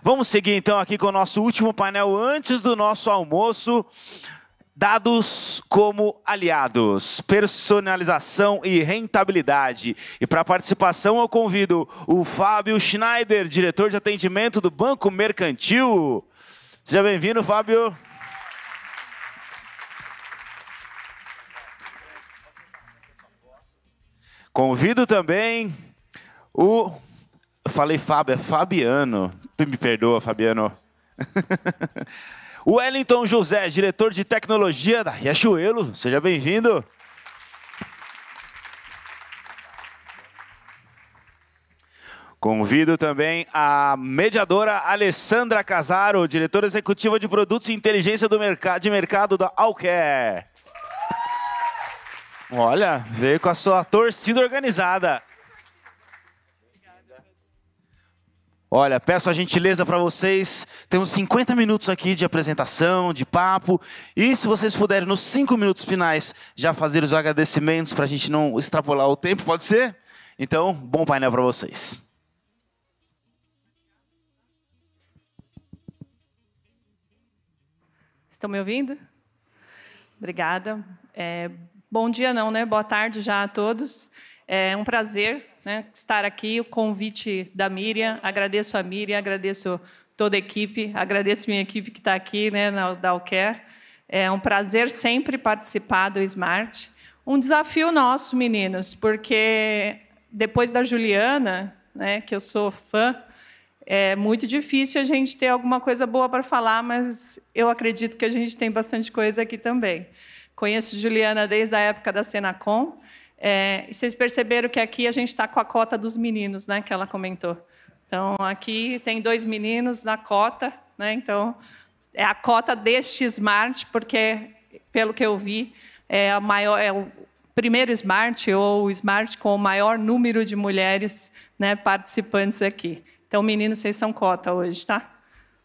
Vamos seguir então aqui com o nosso último painel antes do nosso almoço. Dados como aliados, personalização e rentabilidade. E para participação eu convido o Fábio Schneider, diretor de atendimento do Banco Mercantil. Seja bem-vindo, Fábio. Convido também o... Eu falei Fábio, é Fabiano. Me perdoa, Fabiano. O Wellington José, diretor de tecnologia da Riachuelo. Seja bem-vindo. Convido também a mediadora Alessandra Casaro, diretora executiva de produtos e inteligência de mercado da Alcare. Olha, veio com a sua torcida organizada. Olha, peço a gentileza para vocês, temos 50 minutos aqui de apresentação, de papo, e se vocês puderem, nos 5 minutos finais, já fazer os agradecimentos para a gente não extrapolar o tempo, pode ser? Então, bom painel para vocês. Estão me ouvindo? Obrigada. Bom dia não, né? Boa tarde já a todos. É um prazer, né, estar aqui, o convite da Miriam. Agradeço a Miriam, agradeço toda a equipe, agradeço minha equipe que está aqui, né, da Alcare. É um prazer sempre participar do Smart. Um desafio nosso, meninos, porque depois da Juliana, né, que eu sou fã, é muito difícil a gente ter alguma coisa boa para falar, mas eu acredito que a gente tem bastante coisa aqui também. Conheço Juliana desde a época da Senacom. E vocês perceberam que aqui a gente está com a cota dos meninos, né, que ela comentou. Então, aqui tem 2 meninos na cota, né, então, é a cota deste Smart, porque, pelo que eu vi, é o primeiro Smart, ou o Smart com o maior número de mulheres, né, participantes aqui. Então, meninos, vocês são cota hoje, tá?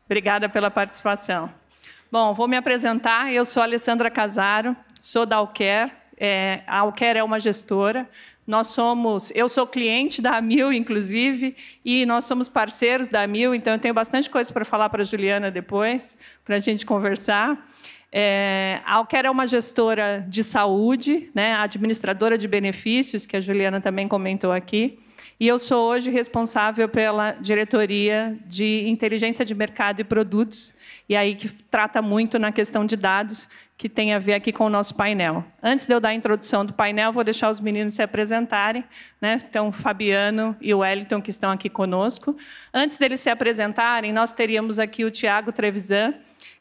Obrigada pela participação. Bom, vou me apresentar. Eu sou a Alessandra Casaro, sou da Alcare. A Alcare é uma gestora. Eu sou cliente da Amil, inclusive, e nós somos parceiros da Amil, então eu tenho bastante coisa para falar para a Juliana depois, para a gente conversar. A Alcare é uma gestora de saúde, né, administradora de benefícios, que a Juliana também comentou aqui, e eu sou hoje responsável pela diretoria de inteligência de mercado e produtos, e aí que trata muito na questão de dados, que tem a ver aqui com o nosso painel. Antes de eu dar a introdução do painel, vou deixar os meninos se apresentarem, né? Então, o Fabiano e o Wellington, que estão aqui conosco. Antes deles se apresentarem, nós teríamos aqui o Tiago Trevisan,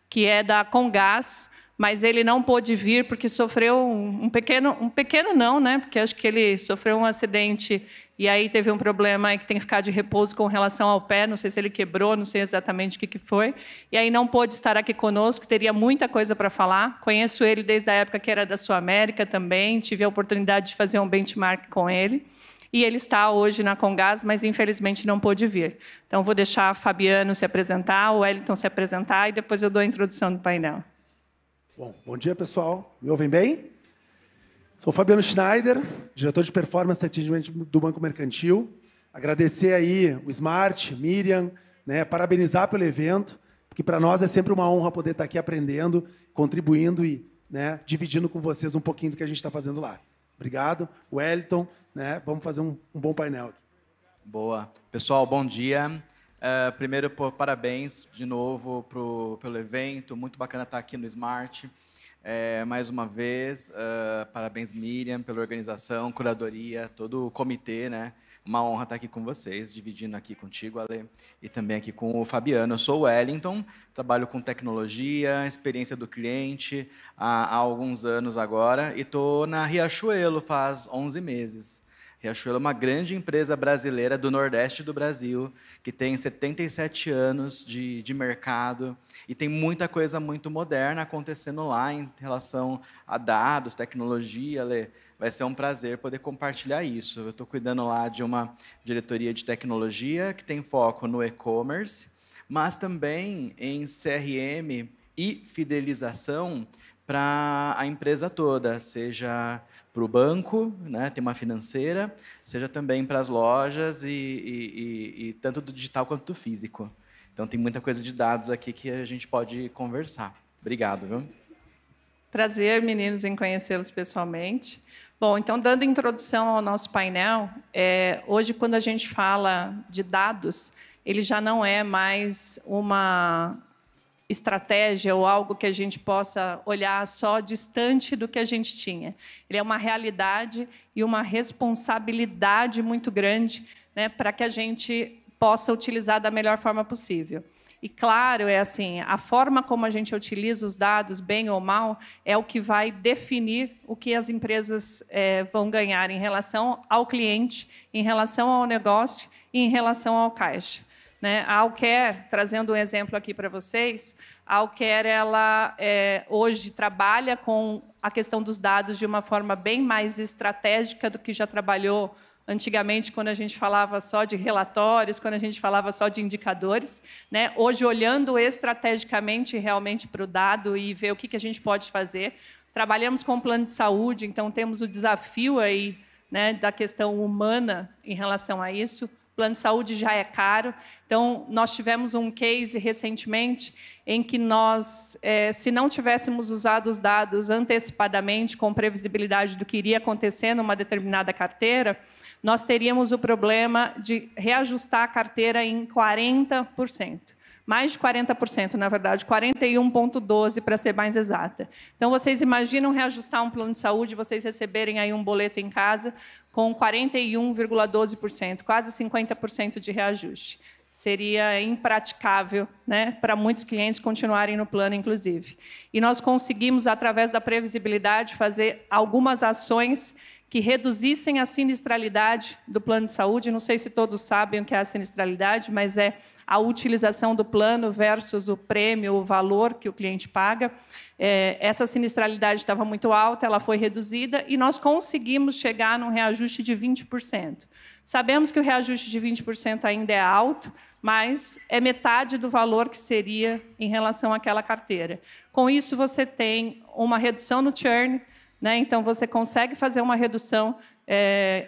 que é da Comgás, mas ele não pôde vir porque sofreu um pequeno não, né? Porque acho que ele sofreu um acidente e aí teve um problema que tem que ficar de repouso com relação ao pé, não sei se ele quebrou, não sei exatamente o que foi, e aí não pôde estar aqui conosco, teria muita coisa para falar. Conheço ele desde a época que era da Sul América também, tive a oportunidade de fazer um benchmark com ele, e ele está hoje na Comgás, mas infelizmente não pôde vir. Então, vou deixar o Fabiano se apresentar, o Wellington se apresentar, e depois eu dou a introdução do painel. Bom dia, pessoal. Me ouvem bem? Sou o Fabiano Schneider, diretor de performance e atendimento do Banco Mercantil. Agradecer aí o Smart, Miriam, né, parabenizar pelo evento, porque para nós é sempre uma honra poder estar aqui aprendendo, contribuindo e, né, dividindo com vocês um pouquinho do que a gente está fazendo lá. Obrigado. Wellington, né, vamos fazer um bom painel. Boa. Pessoal, bom dia. Primeiro, parabéns de novo pelo evento. Muito bacana estar aqui no Smart. Mais uma vez, parabéns, Miriam, pela organização, curadoria, todo o comitê, né? Uma honra estar aqui com vocês, dividindo aqui contigo, Ale, e também aqui com o Fabiano. Eu sou o Wellington, trabalho com tecnologia, experiência do cliente há alguns anos agora, e estou na Riachuelo faz 11 meses. Riachuelo é uma grande empresa brasileira do Nordeste do Brasil, que tem 77 anos de mercado e tem muita coisa muito moderna acontecendo lá em relação a dados, tecnologia. Lê, vai ser um prazer poder compartilhar isso. Eu estou cuidando lá de uma diretoria de tecnologia que tem foco no e-commerce, mas também em CRM e fidelização para a empresa toda, seja para o banco, né, tem uma financeira, seja também para as lojas e tanto do digital quanto do físico. Então, tem muita coisa de dados aqui que a gente pode conversar. Obrigado, viu? Prazer, meninos, em conhecê-los pessoalmente. Bom, então, dando introdução ao nosso painel, hoje, quando a gente fala de dados, ele já não é mais uma estratégia ou algo que a gente possa olhar só distante do que a gente tinha. Ele é uma realidade e uma responsabilidade muito grande, né, para que a gente possa utilizar da melhor forma possível. E, claro, assim, a forma como a gente utiliza os dados, bem ou mal, é o que vai definir o que as empresas vão ganhar em relação ao cliente, em relação ao negócio e em relação ao caixa. Né? A Alcare, trazendo um exemplo aqui para vocês, a Alcare, ela hoje trabalha com a questão dos dados de uma forma bem mais estratégica do que já trabalhou antigamente, quando a gente falava só de relatórios, quando a gente falava só de indicadores, né? Hoje, olhando estrategicamente realmente para o dado e ver o que a gente pode fazer. Trabalhamos com o plano de saúde, então temos o desafio aí, né, da questão humana em relação a isso. O plano de saúde já é caro. Então, nós tivemos um case recentemente em que nós, se não tivéssemos usado os dados antecipadamente, com previsibilidade do que iria acontecer numa determinada carteira, nós teríamos o problema de reajustar a carteira em 40%. Mais de 40%, na verdade, 41,12% para ser mais exata. Então, vocês imaginam reajustar um plano de saúde, vocês receberem aí um boleto em casa com 41,12%, quase 50% de reajuste. Seria impraticável, né, para muitos clientes continuarem no plano, inclusive. E nós conseguimos, através da previsibilidade, fazer algumas ações que reduzissem a sinistralidade do plano de saúde. Não sei se todos sabem o que é a sinistralidade, mas é a utilização do plano versus o prêmio, o valor que o cliente paga. Essa sinistralidade estava muito alta, ela foi reduzida e nós conseguimos chegar num reajuste de 20%. Sabemos que o reajuste de 20% ainda é alto, mas é metade do valor que seria em relação àquela carteira. Com isso, você tem uma redução no churn, né? Então, você consegue fazer uma redução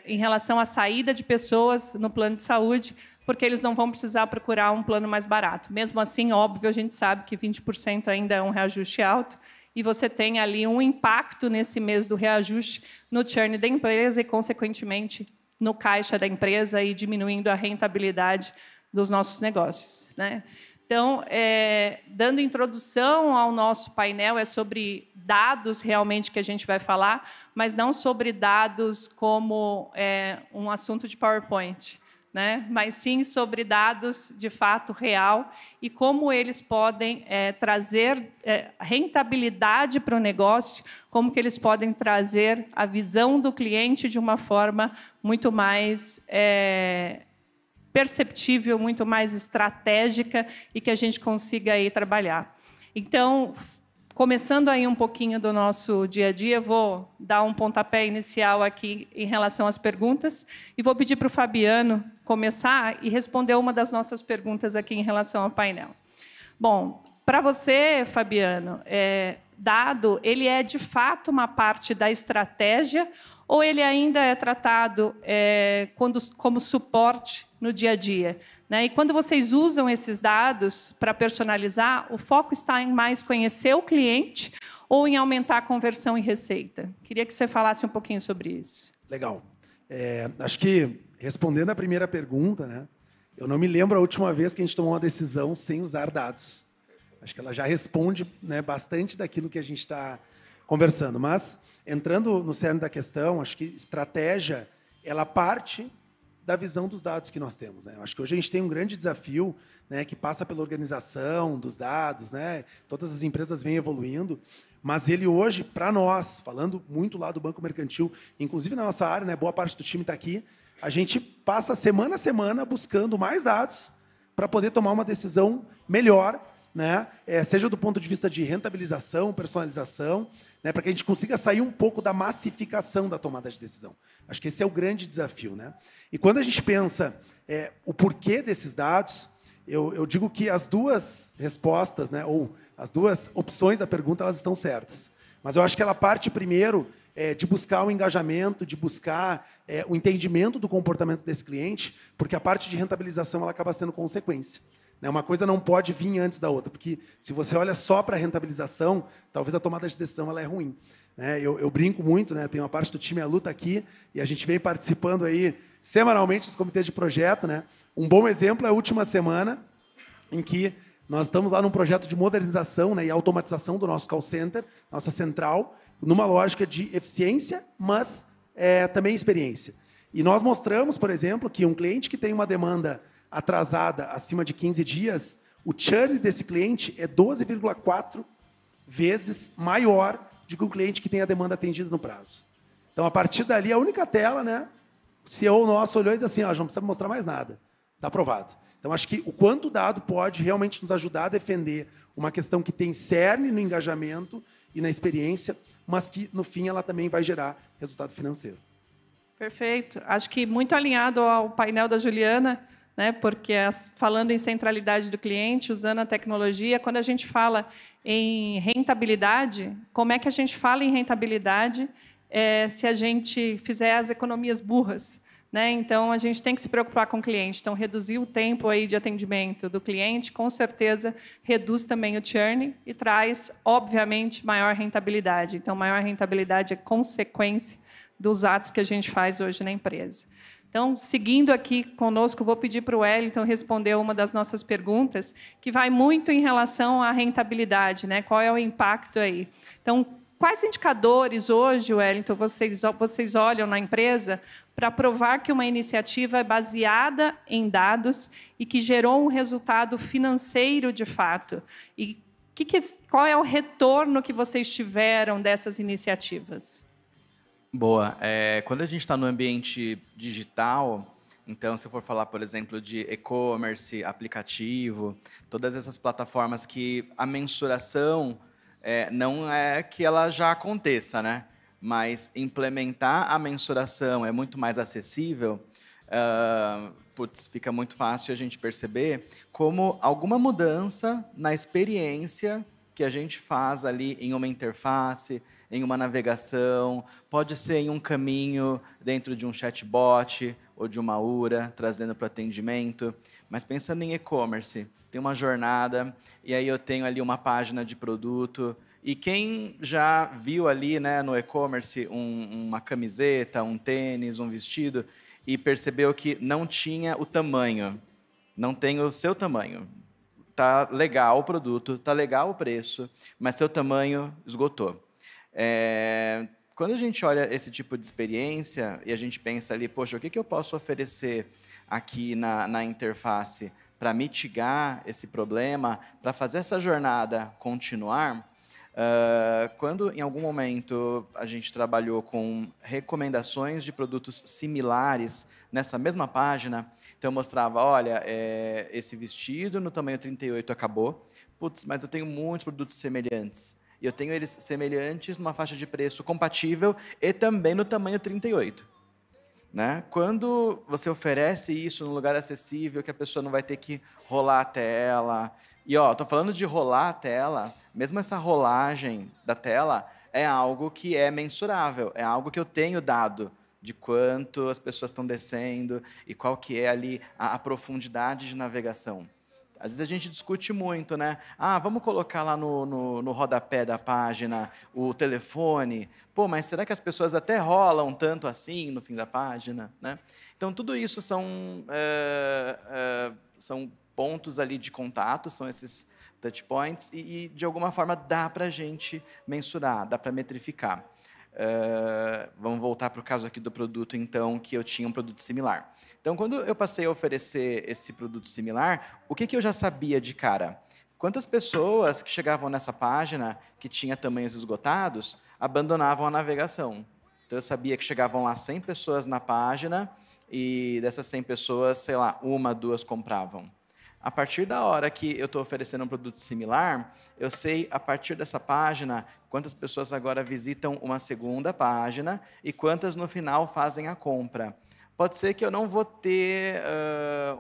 em relação à saída de pessoas no plano de saúde, porque eles não vão precisar procurar um plano mais barato. Mesmo assim, óbvio, a gente sabe que 20% ainda é um reajuste alto, e você tem ali um impacto nesse mês do reajuste no churn da empresa e, consequentemente, no caixa da empresa e diminuindo a rentabilidade dos nossos negócios, né? Então, dando introdução ao nosso painel, é sobre dados realmente que a gente vai falar, mas não sobre dados como um assunto de PowerPoint, né? Mas sim sobre dados de fato real e como eles podem trazer rentabilidade para o negócio, como que eles podem trazer a visão do cliente de uma forma muito mais perceptível, muito mais estratégica e que a gente consiga aí trabalhar. Então, começando aí um pouquinho do nosso dia a dia, vou dar um pontapé inicial aqui em relação às perguntas e vou pedir para o Fabiano começar e responder uma das nossas perguntas aqui em relação ao painel. Bom, para você, Fabiano, dado, ele é de fato uma parte da estratégia ou ele ainda é tratado como suporte no dia a dia? Né? E quando vocês usam esses dados para personalizar, o foco está em mais conhecer o cliente ou em aumentar a conversão em receita? Queria que você falasse um pouquinho sobre isso. Legal. Acho que, respondendo a primeira pergunta, né, eu não me lembro a última vez que a gente tomou uma decisão sem usar dados. Acho que ela já responde, né, bastante daquilo que a gente está conversando. Mas, entrando no cerne da questão, acho que estratégia, ela parte da visão dos dados que nós temos, né? Acho que hoje a gente tem um grande desafio, né, que passa pela organização dos dados, né? Todas as empresas vêm evoluindo, mas ele hoje, para nós, falando muito lá do Banco Mercantil, inclusive na nossa área, né, boa parte do time está aqui, a gente passa semana a semana buscando mais dados para poder tomar uma decisão melhor, né? Seja do ponto de vista de rentabilização, personalização, né, para que a gente consiga sair um pouco da massificação da tomada de decisão. Acho que esse é o grande desafio, né? E quando a gente pensa o porquê desses dados, eu digo que as duas respostas, né, ou as duas opções da pergunta, elas estão certas. Mas eu acho que ela parte primeiro de buscar o engajamento, de buscar o entendimento do comportamento desse cliente, porque a parte de rentabilização ela acaba sendo consequência. né? Uma coisa não pode vir antes da outra, porque se você olha só para a rentabilização, talvez a tomada de decisão ela é ruim, né? Eu brinco muito, né? Tem uma parte do time, a Lu tá aqui, e a gente vem participando aí semanalmente dos comitês de projeto, né? Um bom exemplo é a última semana, em que nós estamos lá num projeto de modernização, né, e automatização do nosso call center, nossa central, numa lógica de eficiência, mas também experiência. E nós mostramos, por exemplo, que um cliente que tem uma demanda atrasada acima de 15 dias, o churn desse cliente é 12,4 vezes maior do que um cliente que tem a demanda atendida no prazo. Então, a partir dali, a única tela, né, o CEO nosso olhou e disse assim, ó, não precisa mostrar mais nada, está aprovado. Então, acho que o quanto o dado pode realmente nos ajudar a defender uma questão que tem cerne no engajamento e na experiência, mas que, no fim, ela também vai gerar resultado financeiro. Perfeito. Acho que muito alinhado ao painel da Juliana, né, porque falando em centralidade do cliente, usando a tecnologia, quando a gente fala em rentabilidade, como é que a gente fala em rentabilidade se a gente fizer as economias burras? Né? Então, a gente tem que se preocupar com o cliente. Então, reduzir o tempo aí de atendimento do cliente, com certeza, reduz também o churn e traz, obviamente, maior rentabilidade. Então, maior rentabilidade é consequência dos atos que a gente faz hoje na empresa. Então, seguindo aqui conosco, vou pedir para o Wellington responder uma das nossas perguntas, que vai muito em relação à rentabilidade, né? Qual é o impacto aí? Então, quais indicadores hoje, Wellington, vocês olham na empresa para provar que uma iniciativa é baseada em dados e que gerou um resultado financeiro de fato? E qual é o retorno que vocês tiveram dessas iniciativas? Boa. Quando a gente está no ambiente digital, então, se for falar, por exemplo, de e-commerce, aplicativo, todas essas plataformas que a mensuração não é que ela já aconteça, né? Mas implementar a mensuração é muito mais acessível, fica muito fácil a gente perceber como alguma mudança na experiência que a gente faz ali em uma interface, em uma navegação, pode ser em um caminho dentro de um chatbot ou de uma URA, trazendo para o atendimento. Mas pensando em e-commerce, tem uma jornada, e aí eu tenho ali uma página de produto. E quem já viu ali, né, no e-commerce uma camiseta, um tênis, um vestido, e percebeu que não tinha o tamanho, não tem o seu tamanho. Tá legal o produto, tá legal o preço, mas seu tamanho esgotou. Quando a gente olha esse tipo de experiência e a gente pensa ali, poxa, o que eu posso oferecer aqui na interface para mitigar esse problema, para fazer essa jornada continuar? Quando, em algum momento, a gente trabalhou com recomendações de produtos similares nessa mesma página, então eu mostrava, olha, esse vestido no tamanho 38 acabou, putz, mas eu tenho muitos produtos semelhantes. E eu tenho eles semelhantes numa faixa de preço compatível e também no tamanho 38. Né? Quando você oferece isso num lugar acessível, que a pessoa não vai ter que rolar a tela. E, estou falando de rolar a tela, mesmo essa rolagem da tela é algo que é mensurável, é algo que eu tenho dado de quanto as pessoas estão descendo e qual que é ali a profundidade de navegação. Às vezes a gente discute muito, né? Vamos colocar lá no rodapé da página o telefone. Pô, mas será que as pessoas até rolam tanto assim no fim da página, né? Então, tudo isso são pontos ali de contato, são esses touch points, e de alguma forma dá para a gente mensurar, dá para metrificar. Vamos voltar para o caso aqui do produto, então, que eu tinha um produto similar. Então, quando eu passei a oferecer esse produto similar, o que eu já sabia de cara? Quantas pessoas que chegavam nessa página, que tinha tamanhos esgotados, abandonavam a navegação? Então, eu sabia que chegavam lá 100 pessoas na página, e dessas 100 pessoas, sei lá, 1, 2 compravam. A partir da hora que eu estou oferecendo um produto similar, eu sei, a partir dessa página, quantas pessoas agora visitam uma segunda página e quantas no final fazem a compra. Pode ser que eu não vou ter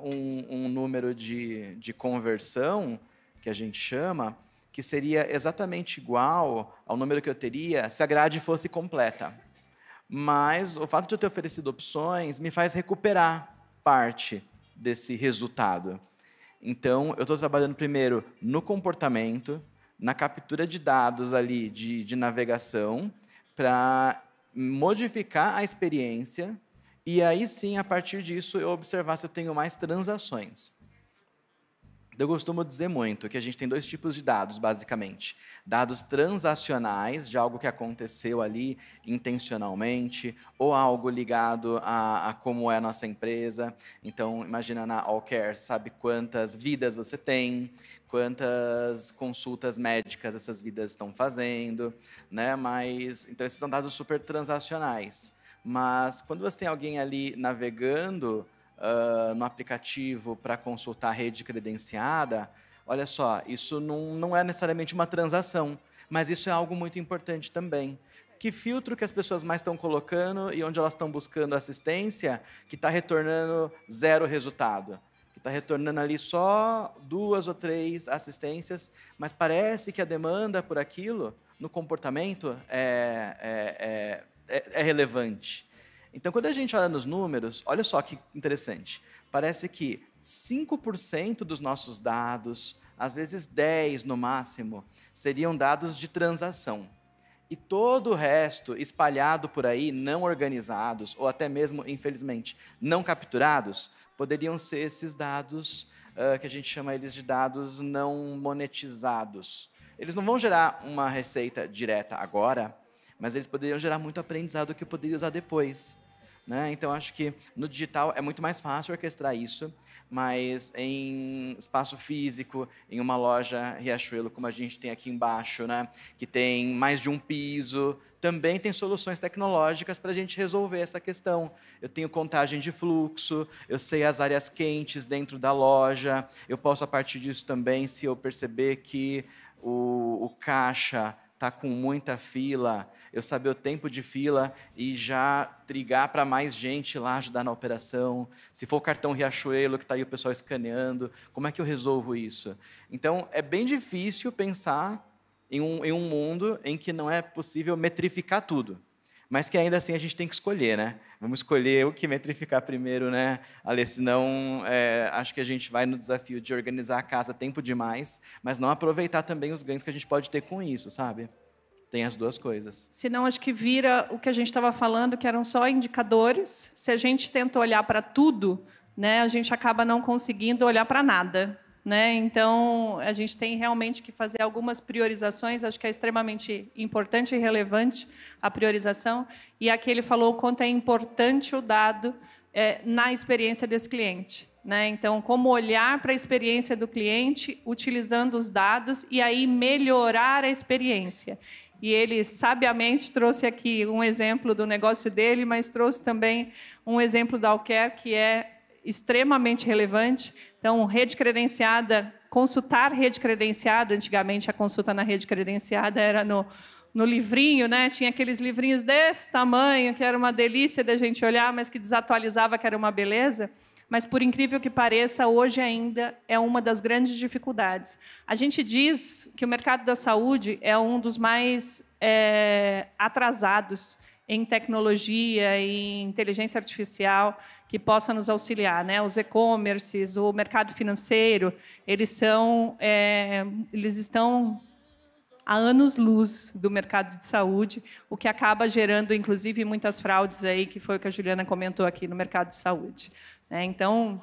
um número de conversão, que a gente chama, que seria exatamente igual ao número que eu teria se a grade fosse completa. Mas o fato de eu ter oferecido opções me faz recuperar parte desse resultado. Então, eu estou trabalhando primeiro no comportamento, na captura de dados ali de navegação, para modificar a experiência, e aí sim, a partir disso, eu observar se eu tenho mais transações. Eu costumo dizer muito que a gente tem 2 tipos de dados, basicamente. Dados transacionais, de algo que aconteceu ali intencionalmente, ou algo ligado a como é a nossa empresa. Então, imagina na Allcare, sabe quantas vidas você tem, quantas consultas médicas essas vidas estão fazendo, né? Então, esses são dados super transacionais. Mas, quando você tem alguém ali navegando no aplicativo para consultar a rede credenciada, olha só, isso não é necessariamente uma transação, mas isso é algo muito importante também. Que filtro que as pessoas mais estão colocando e onde elas estão buscando assistência que está retornando 0 resultado? Que está retornando ali só 2 ou 3 assistências, mas parece que a demanda por aquilo, no comportamento, é relevante. Então, quando a gente olha nos números, olha só que interessante. Parece que 5% dos nossos dados, às vezes 10% no máximo, seriam dados de transação. E todo o resto, espalhado por aí, não organizados, ou até mesmo, infelizmente, não capturados, poderiam ser esses dados que a gente chama eles de dados não monetizados. Eles não vão gerar uma receita direta agora, mas eles poderiam gerar muito aprendizado que eu poderia usar depois. Né? Então, acho que no digital é muito mais fácil orquestrar isso, mas em espaço físico, em uma loja Riachuelo, como a gente tem aqui embaixo, né? Que tem mais de um piso, também tem soluções tecnológicas para a gente resolver essa questão. Eu tenho contagem de fluxo, eu sei as áreas quentes dentro da loja, eu posso, a partir disso também, se eu perceber que o caixa está com muita fila, eu saber o tempo de fila e já trigar para mais gente lá ajudar na operação. Se for o cartão Riachuelo, que está aí o pessoal escaneando, como é que eu resolvo isso? Então, é bem difícil pensar em um mundo em que não é possível metrificar tudo, mas que ainda assim a gente tem que escolher, né? Vamos escolher o que metrificar primeiro, né, Ale? Senão, acho que a gente vai no desafio de organizar a casa tempo demais, mas não aproveitar também os ganhos que a gente pode ter com isso, sabe? Tem as 2 coisas. Senão, acho que vira o que a gente estava falando, que eram só indicadores. Se a gente tenta olhar para tudo, né, a gente acaba não conseguindo olhar para nada. Né? Então, a gente tem realmente que fazer algumas priorizações. Acho que é extremamente importante e relevante a priorização. E aqui ele falou o quanto é importante o dado na experiência desse cliente. Né? Então, como olhar para a experiência do cliente utilizando os dados e aí melhorar a experiência. E ele, sabiamente, trouxe aqui um exemplo do negócio dele, mas trouxe também um exemplo da Allcare, que é extremamente relevante. Então, rede credenciada, consultar rede credenciada, antigamente a consulta na rede credenciada era no livrinho, né? Tinha aqueles livrinhos desse tamanho, que era uma delícia da gente olhar, mas que desatualizava, que era uma beleza. Mas, por incrível que pareça, hoje ainda é uma das grandes dificuldades. A gente diz que o mercado da saúde é um dos mais atrasados em tecnologia e inteligência artificial que possa nos auxiliar, né? Os e-commerces, o mercado financeiro, eles estão a anos-luz do mercado de saúde, o que acaba gerando, inclusive, muitas fraudes aí, que foi o que a Juliana comentou aqui no mercado de saúde. Então,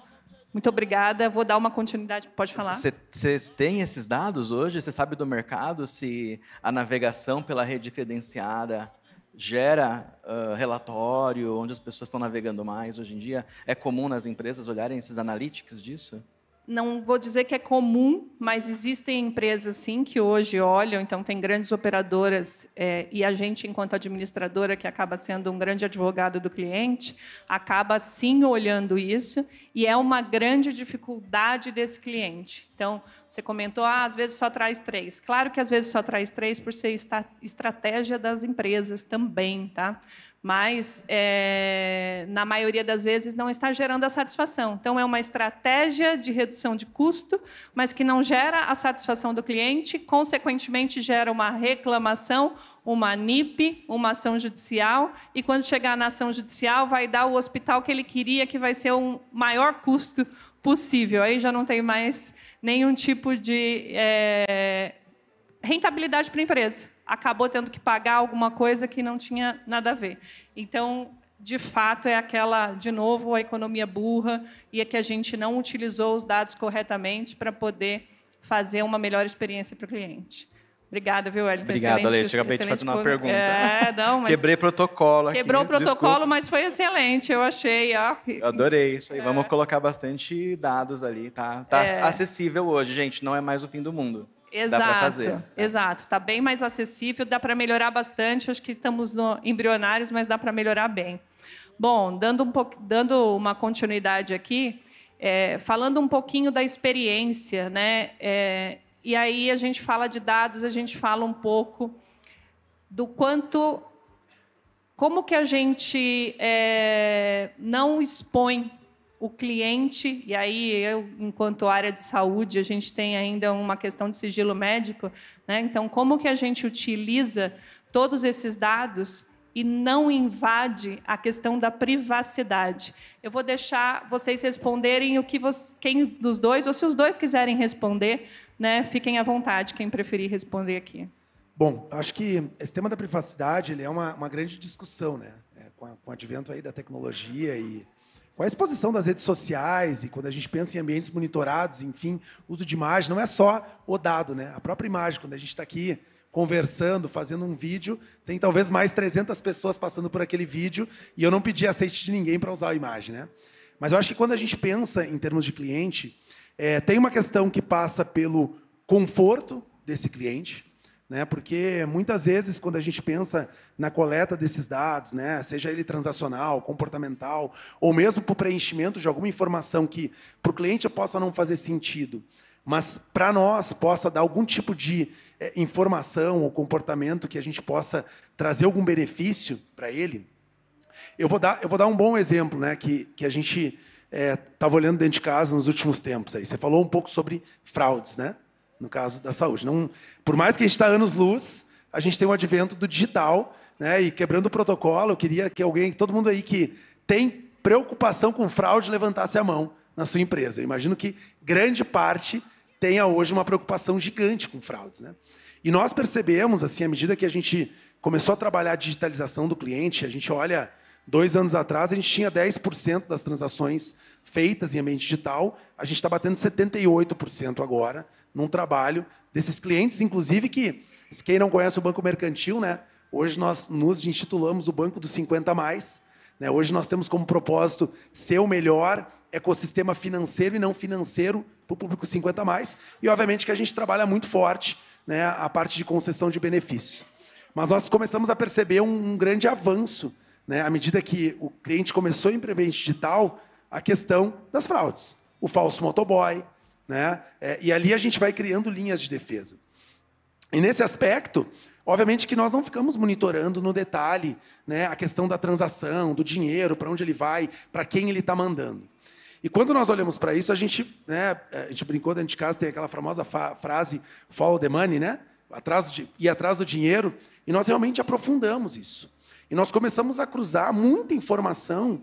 muito obrigada. Vou dar uma continuidade. Pode falar. Vocês têm esses dados hoje? Você sabe do mercado se a navegação pela rede credenciada gera relatório, onde as pessoas estão navegando mais hoje em dia? É comum nas empresas olharem esses analytics disso? Não vou dizer que é comum, mas existem empresas, sim, que hoje olham. Então, tem grandes operadoras e a gente, enquanto administradora, que acaba sendo um grande advogado do cliente, acaba, sim, olhando isso, e é uma grande dificuldade desse cliente. Então, você comentou, às vezes só traz 3. Claro que às vezes só traz 3 por ser estratégia das empresas também, tá? Mas, na maioria das vezes, não está gerando a satisfação. Então, é uma estratégia de redução de custo, mas que não gera a satisfação do cliente, consequentemente, gera uma reclamação, uma NIP, uma ação judicial, e, quando chegar na ação judicial, vai dar o hospital que ele queria, que vai ser um maior custo possível. Aí já não tem mais nenhum tipo de rentabilidade para a empresa. Acabou tendo que pagar alguma coisa que não tinha nada a ver. Então, de fato, é aquela, de novo, a economia burra e é que a gente não utilizou os dados corretamente para poder fazer uma melhor experiência para o cliente. Obrigada, viu, Wellington? Obrigado, Leite. Acabei de fazer uma pergunta. Não, mas quebrei protocolo aqui. Quebrou o protocolo, mas foi excelente, eu achei. Eu adorei isso aí. Vamos colocar bastante dados ali, tá? Tá acessível hoje, gente. Não é mais o fim do mundo. Exato, dá para fazer. Exato. Está bem mais acessível, dá para melhorar bastante. Acho que estamos embrionários, mas dá para melhorar bem. Bom, dando uma continuidade aqui, falando um pouquinho da experiência, né? E aí a gente fala de dados, a gente fala um pouco do quanto, como que a gente não expõe o cliente, e aí eu, enquanto área de saúde, a gente tem ainda uma questão de sigilo médico, né? Então, como que a gente utiliza todos esses dados e não invade a questão da privacidade? Eu vou deixar vocês responderem quem dos dois, ou se os dois quiserem responder, né, fiquem à vontade, quem preferir responder aqui. Bom, acho que esse tema da privacidade ele é uma grande discussão, né? Com o advento aí da tecnologia e com a exposição das redes sociais e quando a gente pensa em ambientes monitorados, enfim, uso de imagem, não é só o dado, né? A própria imagem, quando a gente está aqui conversando, fazendo um vídeo, tem talvez mais 300 pessoas passando por aquele vídeo e eu não pedi aceite de ninguém para usar a imagem, né? Mas eu acho que quando a gente pensa em termos de cliente, tem uma questão que passa pelo conforto desse cliente, né? Porque muitas vezes, quando a gente pensa na coleta desses dados, né? Seja ele transacional, comportamental, ou mesmo para o preenchimento de alguma informação que para o cliente possa não fazer sentido, mas para nós possa dar algum tipo de informação ou comportamento que a gente possa trazer algum benefício para ele. Eu vou dar um bom exemplo, né? Que a gente estava olhando dentro de casa nos últimos tempos. Aí. Você falou um pouco sobre fraudes, né? No caso da saúde. Não, por mais que a gente está anos-luz, a gente tem um advento do digital, né? E quebrando o protocolo, eu queria que todo mundo aí que tem preocupação com fraude, levantasse a mão na sua empresa. Eu imagino que grande parte tenha hoje uma preocupação gigante com fraudes, né? E nós percebemos, assim, à medida que a gente começou a trabalhar a digitalização do cliente, a gente olha, 2 anos atrás, a gente tinha 10% das transações feitas em ambiente digital, a gente está batendo 78% agora, num trabalho desses clientes, inclusive que, quem não conhece o Banco Mercantil, né, hoje nós nos intitulamos o Banco dos 50+, né, hoje nós temos como propósito ser o melhor ecossistema financeiro e não financeiro para o público 50+, e obviamente que a gente trabalha muito forte, né, a parte de concessão de benefícios. Mas nós começamos a perceber um grande avanço, né, à medida que o cliente começou em ambiente digital, a questão das fraudes, o falso motoboy, né, e ali a gente vai criando linhas de defesa. E nesse aspecto, obviamente que nós não ficamos monitorando no detalhe, né, a questão da transação, do dinheiro, para onde ele vai, para quem ele está mandando. E quando nós olhamos para isso, a gente brincou dentro de casa, tem aquela famosa frase follow the money, né? Ir atrás do dinheiro, e nós realmente aprofundamos isso. E nós começamos a cruzar muita informação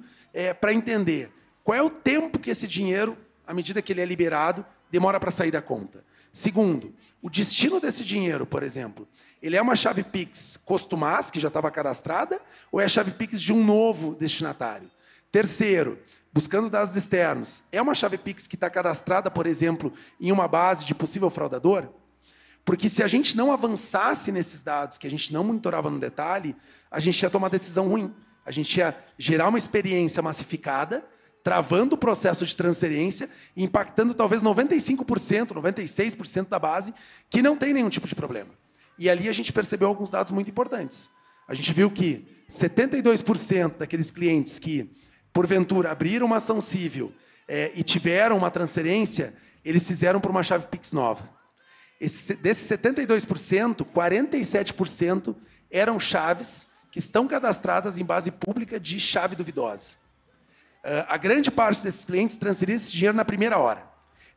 para entender qual é o tempo que esse dinheiro, à medida que ele é liberado, demora para sair da conta. Segundo, o destino desse dinheiro, por exemplo, ele é uma chave Pix costumaz, que já estava cadastrada, ou é a chave Pix de um novo destinatário? Terceiro, buscando dados externos, é uma chave Pix que está cadastrada, por exemplo, em uma base de possível fraudador? Porque se a gente não avançasse nesses dados, que a gente não monitorava no detalhe, a gente ia tomar decisão ruim. A gente ia gerar uma experiência massificada, travando o processo de transferência e impactando talvez 95%, 96% da base, que não tem nenhum tipo de problema. E ali a gente percebeu alguns dados muito importantes. A gente viu que 72% daqueles clientes que, porventura, abriram uma ação civil e tiveram uma transferência, eles fizeram por uma chave Pix nova. Desses 72%, 47% eram chaves que estão cadastradas em base pública de chave duvidosa. A grande parte desses clientes transferiram esse dinheiro na primeira hora.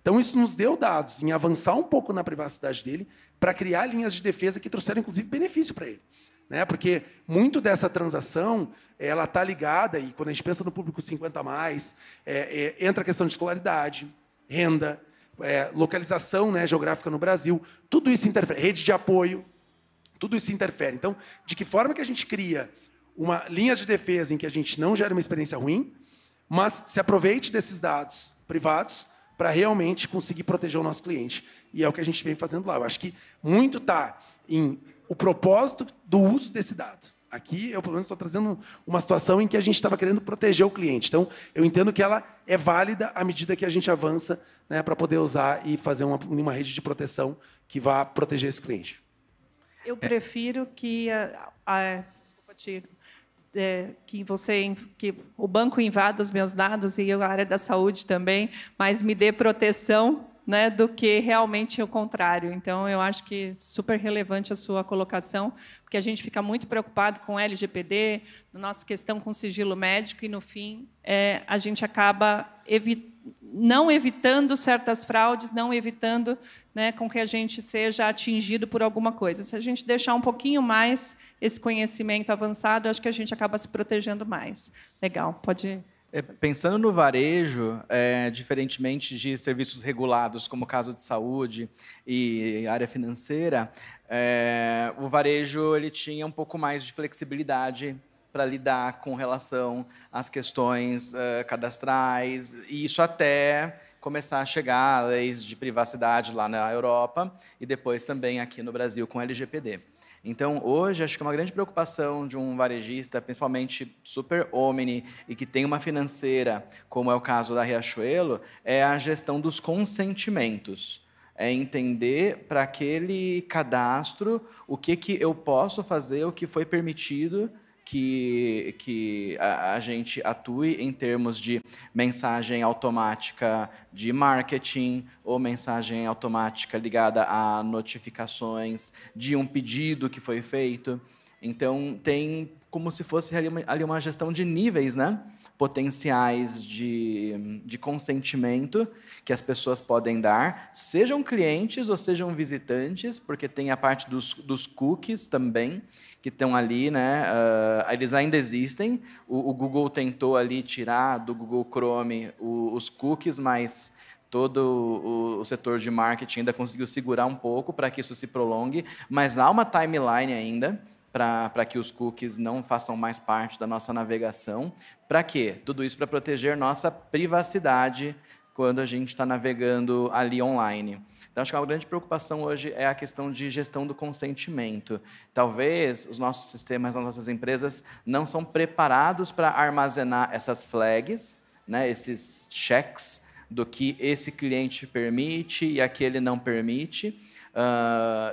Então, isso nos deu dados em avançar um pouco na privacidade dele para criar linhas de defesa que trouxeram, inclusive, benefício para ele. né? Porque muito dessa transação ela está ligada, e quando a gente pensa no público 50+, entra a questão de escolaridade, renda, localização, né, geográfica no Brasil, tudo isso interfere, rede de apoio, tudo isso interfere. Então, de que forma que a gente cria uma linha de defesa em que a gente não gere uma experiência ruim, mas se aproveite desses dados privados para realmente conseguir proteger o nosso cliente. E é o que a gente vem fazendo lá. Eu acho que muito está em o propósito do uso desse dado. Aqui, eu, pelo menos, estou trazendo uma situação em que a gente estava querendo proteger o cliente. Então, eu entendo que ela é válida à medida que a gente avança, né, para poder usar e fazer uma rede de proteção que vá proteger esse cliente. Eu prefiro que que o banco invada os meus dados e a área da saúde também, mas me dê proteção, né, do que realmente o contrário. Então, eu acho que é super relevante a sua colocação, porque a gente fica muito preocupado com LGPD, na nossa questão com sigilo médico, e, no fim, a gente acaba não evitando certas fraudes, não evitando, né, com que a gente seja atingido por alguma coisa. Se a gente deixar um pouquinho mais esse conhecimento avançado, acho que a gente acaba se protegendo mais. Legal, pode ir. Pensando no varejo, diferentemente de serviços regulados, como o caso de saúde e área financeira, o varejo ele tinha um pouco mais de flexibilidade para lidar com relação às questões cadastrais, e isso até começar a chegar a leis de privacidade lá na Europa e depois também aqui no Brasil com a LGPD. Então, hoje, acho que uma grande preocupação de um varejista, principalmente super omni, e que tem uma financeira, como é o caso da Riachuelo, é a gestão dos consentimentos. É entender para aquele cadastro o que eu posso fazer, o que foi permitido que a gente atue em termos de mensagem automática de marketing ou mensagem automática ligada a notificações de um pedido que foi feito. Então, tem como se fosse ali uma gestão de níveis, né, potenciais de consentimento que as pessoas podem dar, sejam clientes ou sejam visitantes, porque tem a parte dos cookies também, que estão ali, né? Eles ainda existem. O Google tentou ali tirar do Google Chrome os cookies, mas todo o setor de marketing ainda conseguiu segurar um pouco para que isso se prolongue, mas há uma timeline ainda para que os cookies não façam mais parte da nossa navegação. Para quê? Tudo isso para proteger nossa privacidade quando a gente está navegando ali online. Então, acho que uma grande preocupação hoje é a questão de gestão do consentimento. Talvez os nossos sistemas, as nossas empresas, não são preparados para armazenar essas flags, né, esses checks do que esse cliente permite e aquele não permite.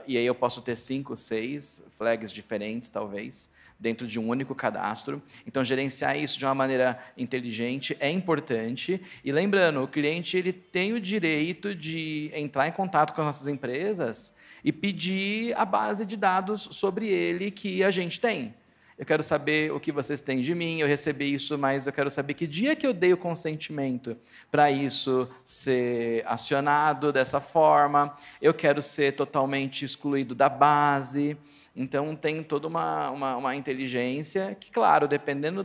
E aí eu posso ter 5, 6 flags diferentes, talvez, dentro de um único cadastro. Então, gerenciar isso de uma maneira inteligente é importante. E lembrando, o cliente ele tem o direito de entrar em contato com as nossas empresas e pedir a base de dados sobre ele que a gente tem. Eu quero saber o que vocês têm de mim, eu recebi isso, mas eu quero saber que dia que eu dei o consentimento para isso ser acionado dessa forma. Eu quero ser totalmente excluído da base. Então, tem toda uma inteligência que, claro, dependendo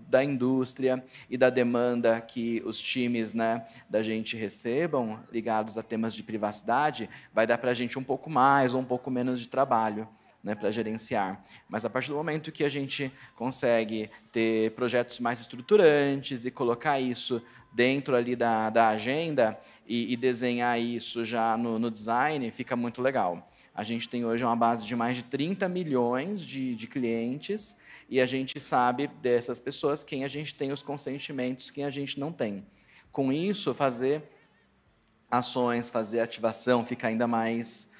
da indústria e da demanda que os times, né, da gente recebam, ligados a temas de privacidade, vai dar para a gente um pouco mais ou um pouco menos de trabalho, né, para gerenciar. Mas, a partir do momento que a gente consegue ter projetos mais estruturantes e colocar isso dentro ali da agenda e desenhar isso já no design, fica muito legal. A gente tem hoje uma base de mais de 30 milhões de clientes e a gente sabe dessas pessoas quem a gente tem os consentimentos, quem a gente não tem. Com isso, fazer ações, fazer ativação fica ainda mais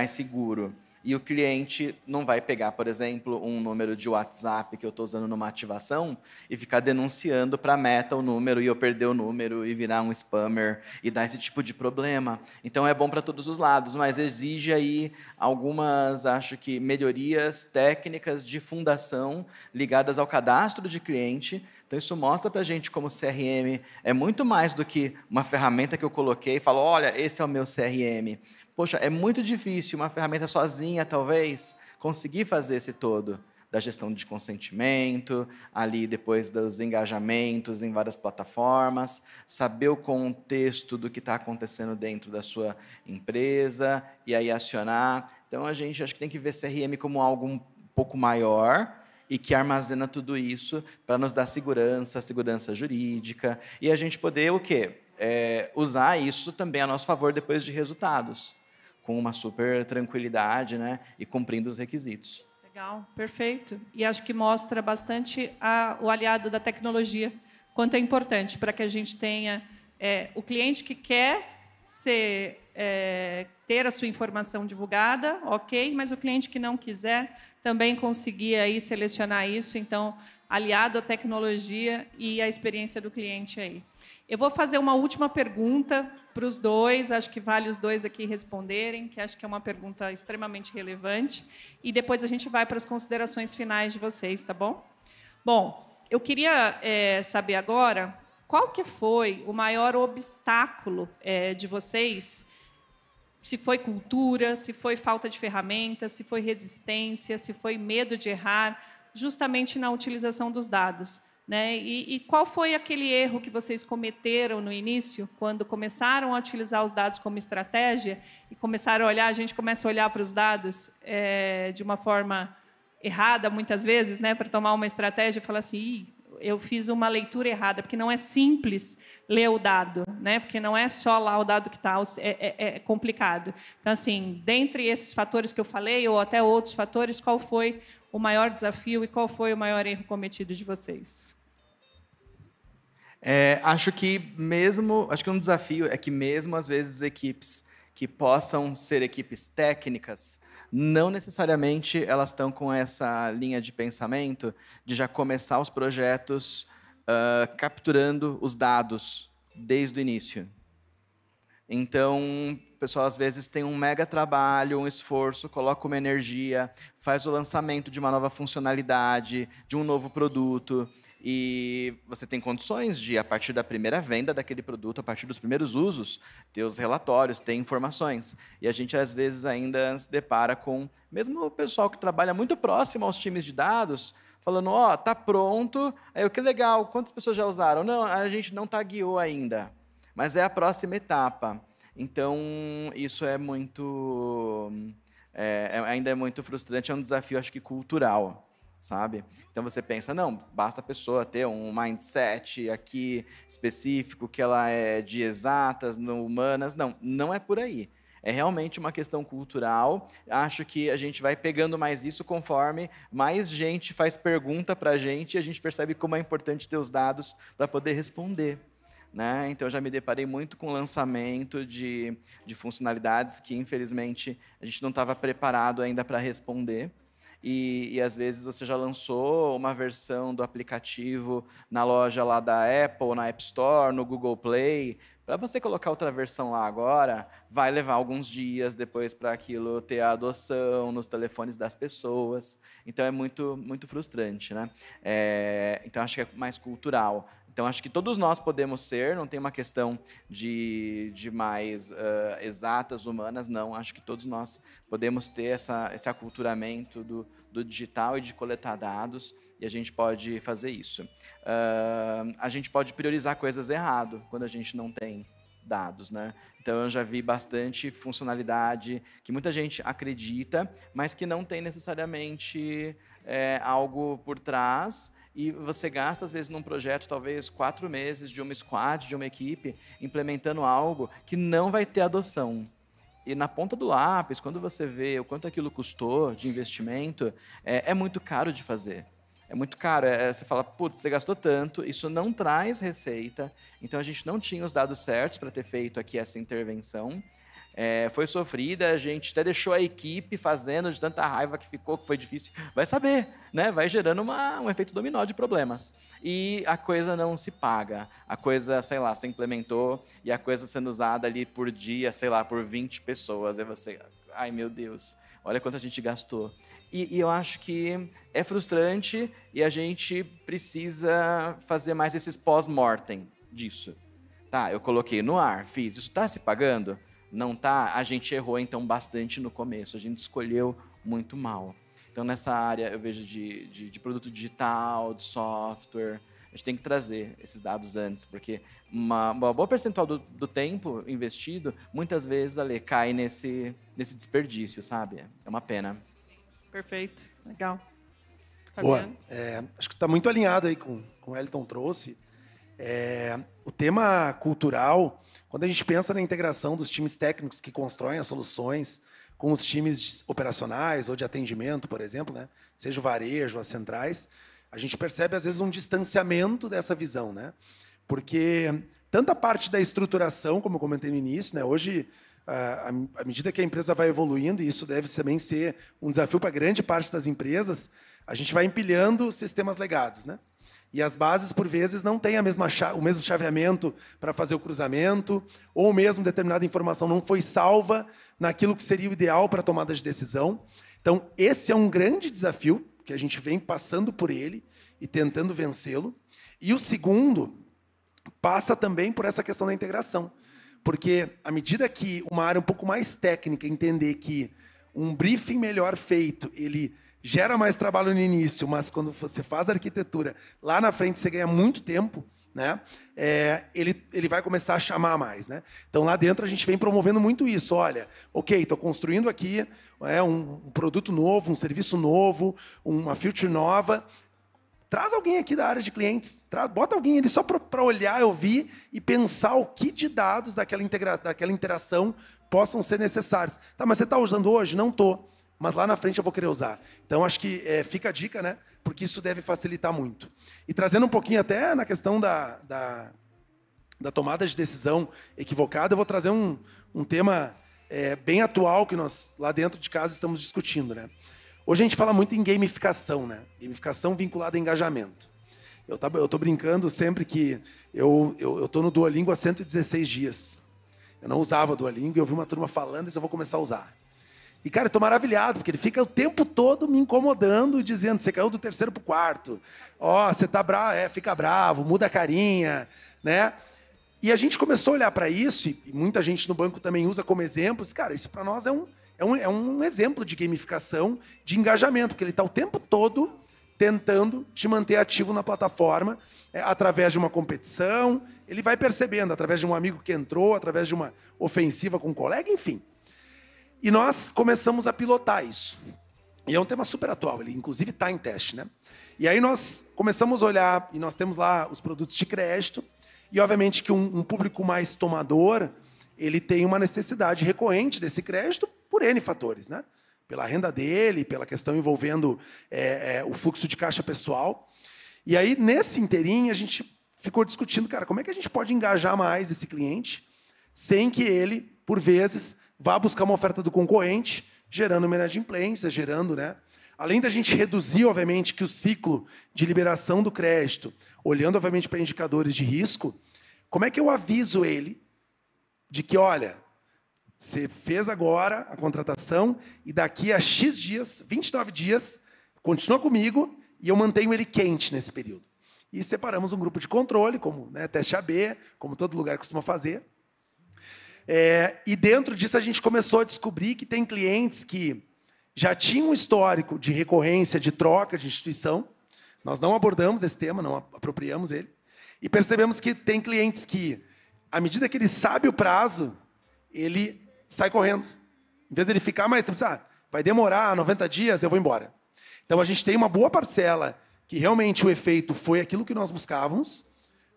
seguro. E o cliente não vai pegar, por exemplo, um número de WhatsApp que eu estou usando numa ativação e ficar denunciando para a Meta o número e eu perder o número e virar um spammer e dar esse tipo de problema. Então, é bom para todos os lados, mas exige aí algumas, acho que, melhorias técnicas de fundação ligadas ao cadastro de cliente. Então, isso mostra para a gente como o CRM é muito mais do que uma ferramenta que eu coloquei e falo, olha, esse é o meu CRM. poxa, é muito difícil uma ferramenta sozinha, talvez, conseguir fazer esse todo da gestão de consentimento, ali depois dos engajamentos em várias plataformas, saber o contexto do que está acontecendo dentro da sua empresa e aí acionar. Então, a gente acho que tem que ver CRM como algo um pouco maior e que armazena tudo isso para nos dar segurança jurídica, e a gente poder o quê? Usar isso também a nosso favor depois de resultados, com uma super tranquilidade, né? E cumprindo os requisitos. Legal, perfeito. E acho que mostra bastante o aliado da tecnologia, quanto é importante para que a gente tenha o cliente que quer ter a sua informação divulgada, ok, mas o cliente que não quiser também conseguir aí selecionar isso, então, aliado à tecnologia e à experiência do cliente aí. Eu vou fazer uma última pergunta para os dois, acho que vale os dois aqui responderem, que acho que é uma pergunta extremamente relevante, e depois a gente vai para as considerações finais de vocês, tá bom? Bom, eu queria saber agora qual que foi o maior obstáculo de vocês, se foi cultura, se foi falta de ferramentas, se foi resistência, se foi medo de errar, justamente na utilização dos dados, né? E qual foi aquele erro que vocês cometeram no início, quando começaram a utilizar os dados como estratégia e começaram a olhar, a gente começa a olhar para os dados de uma forma errada, muitas vezes, né, para tomar uma estratégia e falar assim, eu fiz uma leitura errada, porque não é simples ler o dado, né? Porque não é só lá o dado que está, é complicado. Então, assim, dentre esses fatores que eu falei, ou até outros fatores, qual foi o maior desafio e qual foi o maior erro cometido de vocês? Acho que um desafio é que mesmo às vezes equipes que possam ser equipes técnicas, não necessariamente elas estão com essa linha de pensamento de já começar os projetos capturando os dados desde o início. Então, o pessoal às vezes tem um mega trabalho, um esforço, coloca uma energia, faz o lançamento de uma nova funcionalidade, de um novo produto, e você tem condições de, a partir da primeira venda daquele produto, a partir dos primeiros usos, ter os relatórios, ter informações. E a gente, às vezes, ainda se depara com, mesmo o pessoal que trabalha muito próximo aos times de dados, falando, tá pronto, aí, que legal, quantas pessoas já usaram? Não, a gente não tagueou ainda, mas é a próxima etapa. Então, isso é muito... ainda é muito frustrante, é um desafio, acho que, cultural. Sabe? Então você pensa, não, basta a pessoa ter um mindset aqui específico, que ela é de exatas, não humanas. Não, não é por aí. É realmente uma questão cultural. Acho que a gente vai pegando mais isso conforme mais gente faz pergunta para a gente e a gente percebe como é importante ter os dados para poder responder. Né? Então, já me deparei muito com o lançamento de funcionalidades que, infelizmente, a gente não estava preparado ainda para responder. E, às vezes, você já lançou uma versão do aplicativo na loja lá da Apple, na App Store, no Google Play. Para você colocar outra versão lá agora, vai levar alguns dias depois para aquilo ter a adoção nos telefones das pessoas. Então, é muito, muito frustrante, né? Então, acho que é mais cultural. Então, acho que todos nós podemos ser, não tem uma questão de mais exatas, humanas, não. Acho que todos nós podemos ter esse aculturamento do digital e de coletar dados, e a gente pode fazer isso. A gente pode priorizar coisas errado quando a gente não tem dados, né? Então, eu já vi bastante funcionalidade que muita gente acredita, mas que não tem necessariamente algo por trás. E você gasta, às vezes, num projeto, talvez 4 meses de uma squad, de uma equipe, implementando algo que não vai ter adoção. E na ponta do lápis, quando você vê o quanto aquilo custou de investimento, é muito caro de fazer. É muito caro. Você fala, putz, você gastou tanto, isso não traz receita, então a gente não tinha os dados certos para ter feito aqui essa intervenção. Foi sofrida, a gente até deixou a equipe fazendo de tanta raiva que ficou, que foi difícil. Vai saber, né? Vai gerando um efeito dominó de problemas. E a coisa não se paga. A coisa, sei lá, se implementou e a coisa sendo usada ali por dia, sei lá, por 20 pessoas. Aí você, ai meu Deus, olha quanto a gente gastou. E eu acho que é frustrante e a gente precisa fazer mais esses pós-mortem disso. Tá, eu coloquei no ar, fiz, isso está se pagando? não está, a gente errou, então, bastante no começo. A gente escolheu muito mal. Então, nessa área, eu vejo de produto digital, de software, a gente tem que trazer esses dados antes, porque uma boa percentual do tempo investido, muitas vezes, Ale, cai nesse desperdício, sabe? É uma pena. Perfeito, legal. Boa. Acho que está muito alinhado aí com o Elton trouxe. O tema cultural, quando a gente pensa na integração dos times técnicos que constroem as soluções com os times operacionais ou de atendimento, por exemplo, né? Seja o varejo, as centrais, a gente percebe, às vezes, um distanciamento dessa visão, né? Porque tanto a parte da estruturação, como eu comentei no início, né? Hoje, à medida que a empresa vai evoluindo, e isso deve também ser um desafio para grande parte das empresas, a gente vai empilhando sistemas legados, né? E as bases, por vezes, não têm o mesmo chaveamento para fazer o cruzamento, ou mesmo determinada informação não foi salva naquilo que seria o ideal para a tomada de decisão. Então, esse é um grande desafio, que a gente vem passando por ele e tentando vencê-lo. E o segundo passa também por essa questão da integração. Porque, à medida que uma área um pouco mais técnica entender que um briefing melhor feito, ele gera mais trabalho no início, mas quando você faz a arquitetura, lá na frente você ganha muito tempo, né? Ele vai começar a chamar mais, né? Então, lá dentro, a gente vem promovendo muito isso. Olha, ok, estou construindo aqui um produto novo, um serviço novo, uma feature nova. Traz alguém aqui da área de clientes, bota alguém ali só para olhar, ouvir e pensar o que de dados daquela interação possam ser necessários. Tá, mas você está usando hoje? Não estou. Mas lá na frente eu vou querer usar. Então, acho que fica a dica, né? Porque isso deve facilitar muito. E trazendo um pouquinho até na questão da tomada de decisão equivocada, eu vou trazer um tema bem atual que nós, lá dentro de casa, estamos discutindo, né? Hoje a gente fala muito em gamificação, né? Gamificação vinculada a engajamento. Eu estou brincando sempre que eu estou no Duolingo há 116 dias. Eu não usava Duolingo e eu vi uma turma falando, isso eu vou começar a usar. E, cara, eu estou maravilhado, porque ele fica o tempo todo me incomodando, dizendo, você caiu do 3º para o 4º. Ó, você tá bravo, fica bravo, muda a carinha, né? E a gente começou a olhar para isso, e muita gente no banco também usa como exemplo. Cara, isso para nós é um exemplo de gamificação, de engajamento, porque ele está o tempo todo tentando te manter ativo na plataforma, através de uma competição, ele vai percebendo, através de um amigo que entrou, através de uma ofensiva com um colega, enfim. E nós começamos a pilotar isso. E é um tema super atual, ele inclusive está em teste, né? E aí nós começamos a olhar, e nós temos lá os produtos de crédito, e obviamente que um público mais tomador, ele tem uma necessidade recorrente desse crédito por N fatores, né? Pela renda dele, pela questão envolvendo o fluxo de caixa pessoal. E aí, nesse inteirinho, a gente ficou discutindo, cara, como é que a gente pode engajar mais esse cliente sem que ele, por vezes, vá buscar uma oferta do concorrente, gerando uma inadimplência, gerando, né? Além da gente reduzir, obviamente, que o ciclo de liberação do crédito, olhando, obviamente, para indicadores de risco, como é que eu aviso ele de que, olha, você fez agora a contratação e daqui a X dias, 29 dias, continua comigo e eu mantenho ele quente nesse período. E separamos um grupo de controle, como, né, teste AB, como todo lugar costuma fazer. E dentro disso a gente começou a descobrir que tem clientes que já tinham um histórico de recorrência, de troca de instituição. Nós não abordamos esse tema, não apropriamos ele. E percebemos que tem clientes que, à medida que ele sabe o prazo, ele sai correndo. Em vez de ele ficar mais tempo, vai demorar 90 dias, eu vou embora. Então a gente tem uma boa parcela que realmente o efeito foi aquilo que nós buscávamos,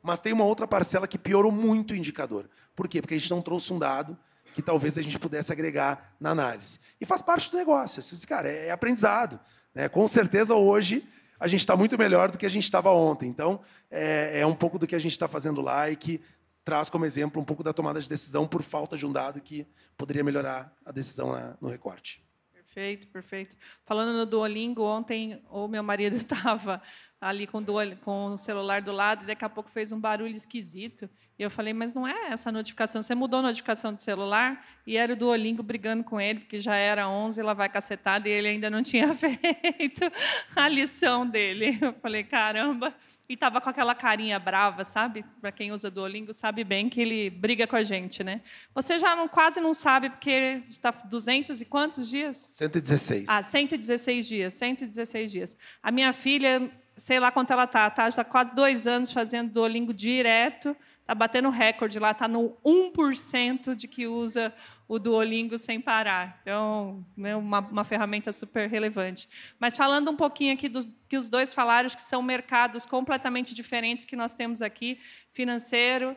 mas tem uma outra parcela que piorou muito o indicador. Por quê? Porque a gente não trouxe um dado que talvez a gente pudesse agregar na análise. E faz parte do negócio. Cara, é aprendizado, né? Com certeza, hoje, a gente está muito melhor do que a gente estava ontem. Então, é um pouco do que a gente está fazendo lá e que traz como exemplo um pouco da tomada de decisão por falta de um dado que poderia melhorar a decisão no recorte. Perfeito, perfeito. Falando no Duolingo, ontem o meu marido estava ali com o celular do lado e daqui a pouco fez um barulho esquisito. E eu falei, mas não é essa notificação, você mudou a notificação do celular? E era o Duolingo brigando com ele, porque já era 11, lá vai cacetada, e ele ainda não tinha feito a lição dele. Eu falei, caramba, e estava com aquela carinha brava, sabe? Para quem usa Duolingo sabe bem que ele briga com a gente, né? Você já quase não sabe, porque está 200 e quantos dias? 116. 116 dias, 116 dias. A minha filha, sei lá quanto ela está, tá? Já está quase 2 anos fazendo Duolingo direto, está batendo recorde lá, está no 1% de que usa o Duolingo sem parar. Então, é uma ferramenta super relevante. Mas falando um pouquinho aqui dos que os dois falaram, que são mercados completamente diferentes que nós temos aqui, financeiro,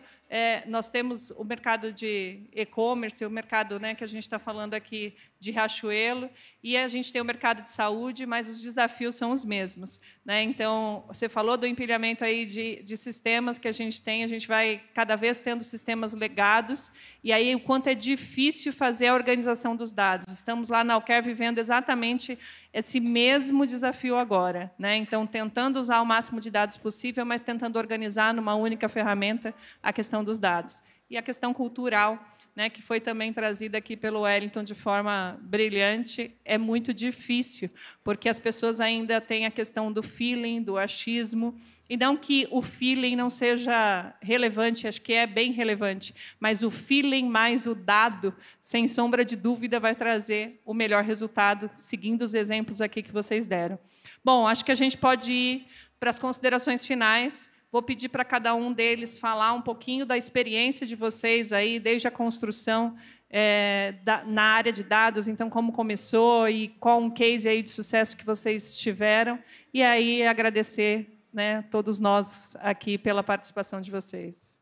nós temos o mercado de e-commerce, o mercado, né, que a gente está falando aqui de Riachuelo, e a gente tem o mercado de saúde, mas os desafios são os mesmos, né? Então, você falou do empilhamento aí de sistemas que a gente vai cada vez tendo sistemas legados, e aí o quanto é difícil fazer a organização dos dados. Estamos lá na Alcare vivendo exatamente esse mesmo desafio agora, né? Então, tentando usar o máximo de dados possível, mas tentando organizar numa única ferramenta a questão dos dados. E a questão cultural, né, que foi também trazida aqui pelo Wellington de forma brilhante, é muito difícil, porque as pessoas ainda têm a questão do feeling, do achismo, e não que o feeling não seja relevante, acho que é bem relevante, mas o feeling mais o dado, sem sombra de dúvida, vai trazer o melhor resultado, seguindo os exemplos aqui que vocês deram. Bom, acho que a gente pode ir para as considerações finais. Vou pedir para cada um deles falar um pouquinho da experiência de vocês aí, desde a construção na área de dados, então como começou e qual um case aí de sucesso que vocês tiveram, e aí agradecer, né, todos nós aqui pela participação de vocês.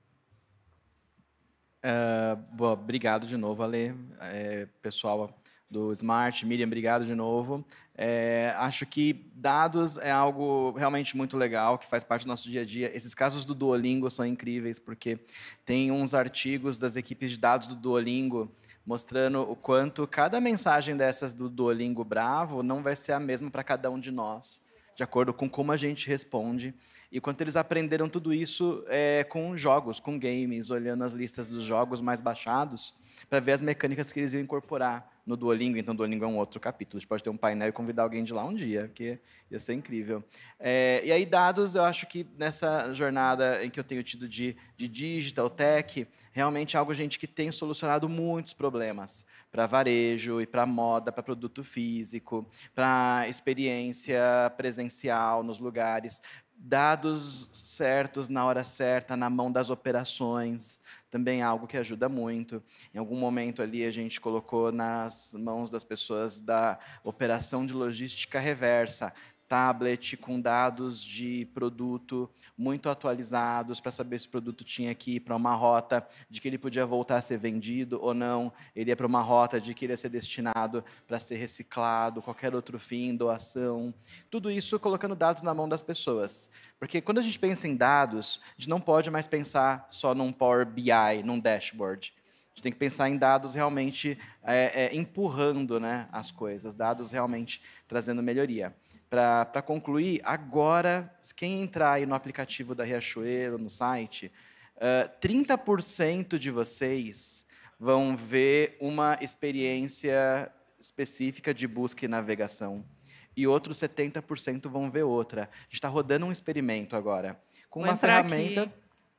Obrigado de novo, Ale. Pessoal do Smart, Miriam, obrigado de novo. Acho que dados é algo realmente muito legal, que faz parte do nosso dia a dia. Esses casos do Duolingo são incríveis, porque tem uns artigos das equipes de dados do Duolingo mostrando o quanto cada mensagem dessas do Duolingo Bravo não vai ser a mesma para cada um de nós, de acordo com como a gente responde. E quanto eles aprenderam tudo isso com jogos, com games, olhando as listas dos jogos mais baixados, para ver as mecânicas que eles iam incorporar no Duolingo. Então, o Duolingo é um outro capítulo. A gente pode ter um painel e convidar alguém de lá um dia, porque ia ser incrível. E aí, dados, eu acho que nessa jornada em que eu tenho tido de digital tech, realmente é algo, gente, que tem solucionado muitos problemas para varejo e para moda, para produto físico, para experiência presencial nos lugares. Dados certos, na hora certa, na mão das operações, também é algo que ajuda muito. Em algum momento ali a gente colocou nas mãos das pessoas da operação de logística reversa, tablet com dados de produto muito atualizados para saber se o produto tinha que ir para uma rota de que ele podia voltar a ser vendido ou não, ele ia para uma rota de que ele ia ser destinado para ser reciclado, qualquer outro fim, doação. Tudo isso colocando dados na mão das pessoas. Porque quando a gente pensa em dados, a gente não pode mais pensar só num Power BI, num dashboard. A gente tem que pensar em dados realmente empurrando, né, as coisas, dados realmente trazendo melhoria. Para concluir, agora, quem entrar aí no aplicativo da Riachuelo, no site, 30% de vocês vão ver uma experiência específica de busca e navegação. E outros 70% vão ver outra. A gente está rodando um experimento agora. Com uma ferramenta... Aqui.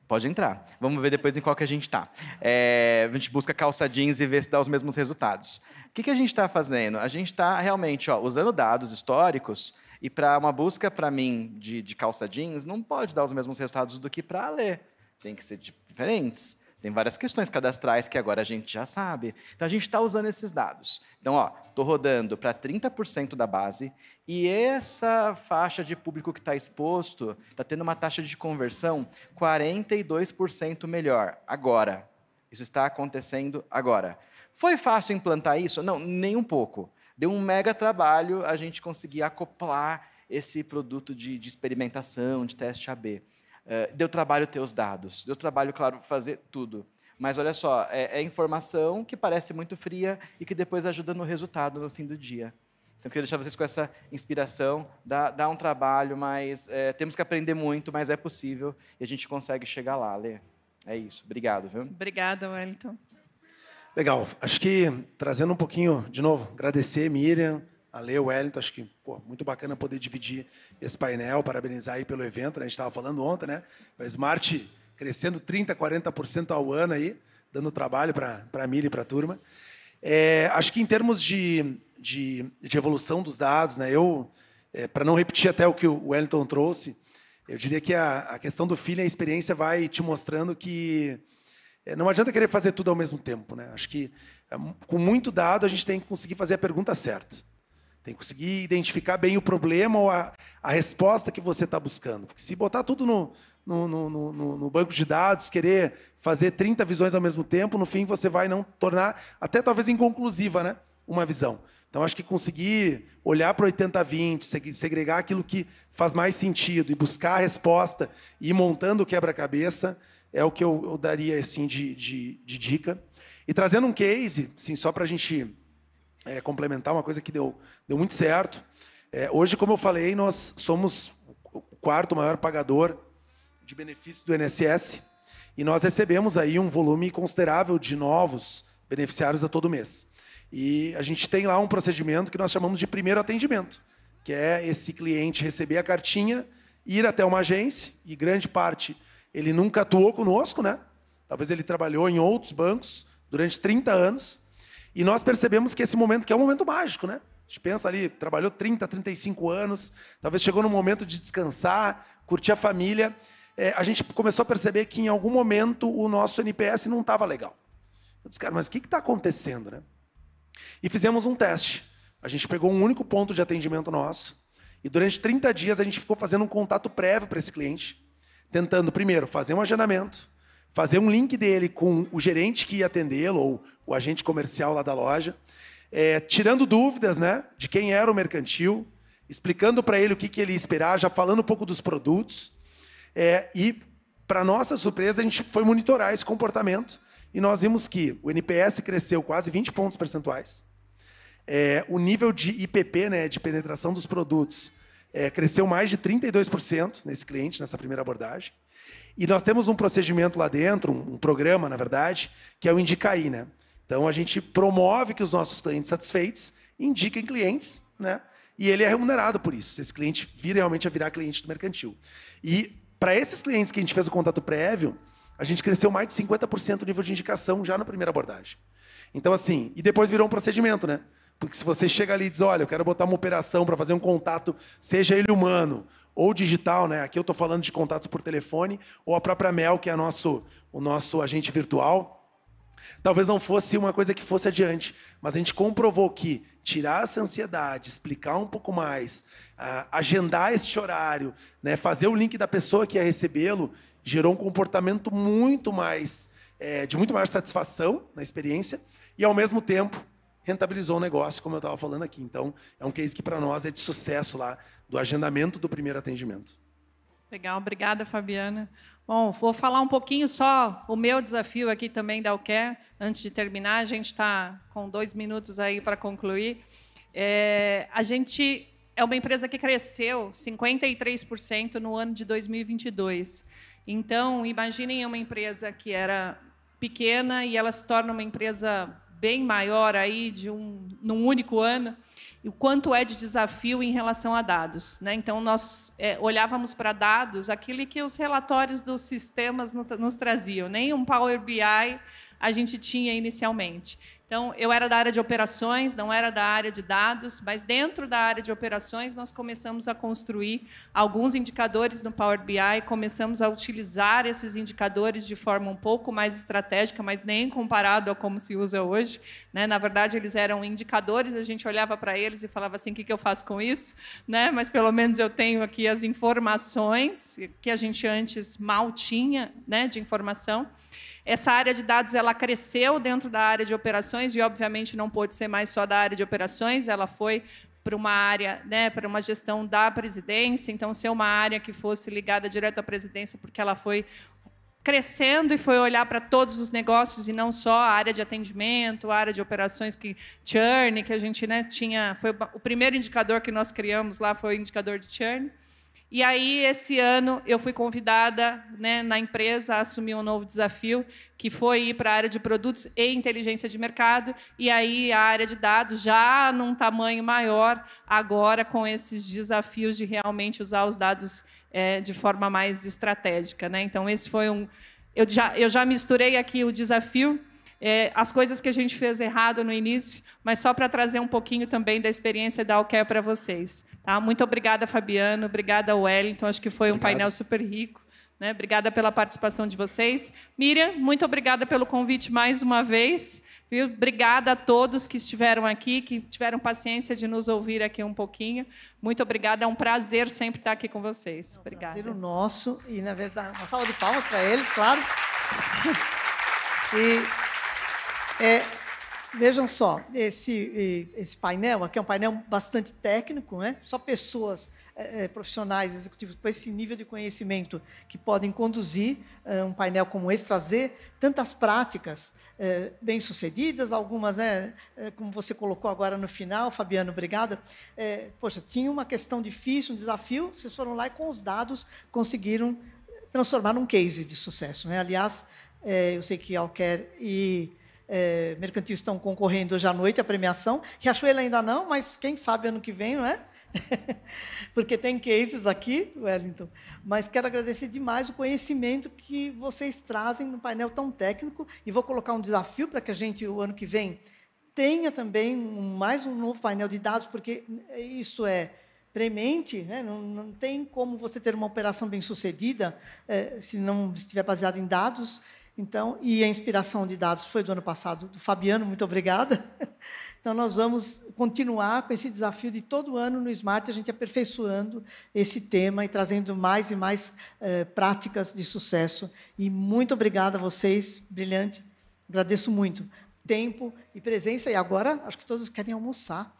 Pode entrar. Vamos ver depois em qual que a gente está. A gente busca calça jeans e vê se dá os mesmos resultados. O que a gente está fazendo? A gente está realmente usando dados históricos, e para uma busca, para mim, de calça jeans, não pode dar os mesmos resultados do que para a Alê. Tem que ser diferentes. Tem várias questões cadastrais que agora a gente já sabe. Então, a gente está usando esses dados. Então, estou rodando para 30% da base, e essa faixa de público que está exposto está tendo uma taxa de conversão 42% melhor agora. Isso está acontecendo agora. Foi fácil implantar isso? Não, nem um pouco. Deu um mega trabalho a gente conseguir acoplar esse produto de experimentação, de teste AB. Deu trabalho ter os dados, deu trabalho, claro, fazer tudo. Mas, olha só, é informação que parece muito fria e que depois ajuda no resultado no fim do dia. Então, eu queria deixar vocês com essa inspiração. Dá um trabalho, mas temos que aprender muito, mas é possível e a gente consegue chegar lá, Lê. É isso. Obrigado, viu? Obrigada, Wellington. Legal. Acho que, trazendo um pouquinho, de novo, agradecer, Miriam, a Lê, o Wellington, acho que muito bacana poder dividir esse painel, parabenizar aí pelo evento, né? A gente estava falando ontem, né? A Smart crescendo 30%, 40% ao ano aí, dando trabalho para a Miri e para a turma. Acho que em termos de evolução dos dados, né? Para não repetir até o que o Wellington trouxe, eu diria que a questão do feeling, a experiência vai te mostrando que não adianta querer fazer tudo ao mesmo tempo, né? Acho que com muito dado a gente tem que conseguir fazer a pergunta certa. Tem que conseguir identificar bem o problema ou a resposta que você está buscando. Porque se botar tudo no banco de dados, querer fazer 30 visões ao mesmo tempo, no fim você vai não tornar, até talvez inconclusiva, né, uma visão. Então, acho que conseguir olhar para o 80-20, segregar aquilo que faz mais sentido e buscar a resposta e ir montando o quebra-cabeça é o que eu daria assim, de dica. E trazendo um case, assim, só para a gente complementar uma coisa que deu muito certo. Hoje, como eu falei, nós somos o quarto maior pagador de benefícios do INSS e nós recebemos aí um volume considerável de novos beneficiários a todo mês. E a gente tem lá um procedimento que nós chamamos de primeiro atendimento, que é esse cliente receber a cartinha, ir até uma agência, e grande parte ele nunca atuou conosco, né? Talvez ele trabalhou em outros bancos durante 30 anos, e nós percebemos que esse momento, que é um momento mágico, né? A gente pensa ali, trabalhou 30, 35 anos, talvez chegou no momento de descansar, curtir a família. A gente começou a perceber que, em algum momento, o nosso NPS não estava legal. Eu disse, cara, mas o que está acontecendo, né? E fizemos um teste. A gente pegou um único ponto de atendimento nosso, e durante 30 dias a gente ficou fazendo um contato prévio para esse cliente, tentando, primeiro, fazer um agendamento, fazer um link dele com o gerente que ia atendê-lo, ou o agente comercial lá da loja, tirando dúvidas, né, de quem era o mercantil, explicando para ele o que ele ia esperar, já falando um pouco dos produtos. E, para nossa surpresa, a gente foi monitorar esse comportamento e nós vimos que o NPS cresceu quase 20 pontos percentuais. O nível de IPP, né, de penetração dos produtos, cresceu mais de 32% nesse cliente, nessa primeira abordagem. E nós temos um procedimento lá dentro, um programa, na verdade, que é o Indicaí, né? Então, a gente promove que os nossos clientes satisfeitos indiquem clientes, né? E ele é remunerado por isso, se esse cliente vir realmente a virar cliente do mercantil. E, para esses clientes que a gente fez o contato prévio, a gente cresceu mais de 50% o nível de indicação já na primeira abordagem. Então, assim, e depois virou um procedimento, né? Porque se você chega ali e diz, olha, eu quero botar uma operação para fazer um contato, seja ele humano ou digital, né? Aqui eu estou falando de contatos por telefone, ou a própria Mel, que é o nosso agente virtual. Talvez não fosse uma coisa que fosse adiante, mas a gente comprovou que tirar essa ansiedade, explicar um pouco mais, agendar este horário, né? Fazer o link da pessoa que ia recebê-lo, gerou um comportamento muito mais, de muito maior satisfação na experiência e, ao mesmo tempo, rentabilizou o negócio, como eu estava falando aqui. Então, é um case que, para nós, é de sucesso lá, do agendamento do primeiro atendimento. Legal, obrigada, Fabiana. Bom, vou falar um pouquinho só o meu desafio aqui também da Alcare, antes de terminar. A gente está com 2 minutos aí para concluir. A gente é uma empresa que cresceu 53% no ano de 2022. Então, imaginem uma empresa que era pequena e ela se torna uma empresa bem maior aí num único ano, e o quanto é de desafio em relação a dados, né? Então, nós olhávamos para dados, aquilo que os relatórios dos sistemas nos traziam, nem um Power BI a gente tinha inicialmente. Então, eu era da área de operações, não era da área de dados, mas dentro da área de operações nós começamos a construir alguns indicadores no Power BI, começamos a utilizar esses indicadores de forma um pouco mais estratégica, mas nem comparado a como se usa hoje, né? Na verdade, eles eram indicadores, a gente olhava para eles e falava assim, o que eu faço com isso? Né? Mas, pelo menos, eu tenho aqui as informações que a gente antes mal tinha, né, de informação. Essa área de dados ela cresceu dentro da área de operações e, obviamente, não pôde ser mais só da área de operações, ela foi para uma área, né, para uma gestão da presidência, então, ser uma área que fosse ligada direto à presidência, porque ela foi crescendo e foi olhar para todos os negócios e não só a área de atendimento, a área de operações, churn, que a gente, né, tinha... Foi o primeiro indicador que nós criamos lá, foi o indicador de churn. E aí, esse ano, eu fui convidada, né, na empresa a assumir um novo desafio, que foi ir para a área de produtos e inteligência de mercado, e aí a área de dados já num tamanho maior, agora com esses desafios de realmente usar os dados de forma mais estratégica, né? Então, esse foi eu já misturei aqui o desafio, as coisas que a gente fez errado no início, mas só para trazer um pouquinho também da experiência da Alquer para vocês. Tá? Muito obrigada, Fabiano. Obrigada, Wellington. Acho que foi um painel super rico. Né? Obrigada pela participação de vocês. Miriam, muito obrigada pelo convite mais uma vez. Viu? Obrigada a todos que estiveram aqui, que tiveram paciência de nos ouvir aqui um pouquinho. Muito obrigada. É um prazer sempre estar aqui com vocês. Obrigada. É um prazer nosso. E, na verdade, uma salva de palmas para eles, claro. Vejam só, esse painel aqui é um painel bastante técnico, né? Só pessoas profissionais, executivos, com esse nível de conhecimento que podem conduzir um painel como esse, trazer tantas práticas bem-sucedidas, algumas, como você colocou agora no final, Fabiano, obrigada. Poxa, tinha uma questão difícil, um desafio, vocês foram lá e, com os dados, conseguiram transformar num case de sucesso, né? Aliás, eu sei que Alquer e Mercantil estão concorrendo hoje à noite à premiação. Riachuelo ainda não, mas quem sabe ano que vem, não é? Porque tem cases aqui, Wellington. Mas quero agradecer demais o conhecimento que vocês trazem no painel tão técnico. E vou colocar um desafio para que a gente, o ano que vem, tenha também mais um novo painel de dados, porque isso é premente, né? Não tem como você ter uma operação bem-sucedida se não estiver baseada em dados. Então, e a inspiração de dados foi do ano passado, do Fabiano, muito obrigada. Então, nós vamos continuar com esse desafio de todo ano no Smart, a gente aperfeiçoando esse tema e trazendo mais e mais práticas de sucesso. E muito obrigada a vocês, brilhante. Agradeço muito tempo e presença. E agora, acho que todos querem almoçar.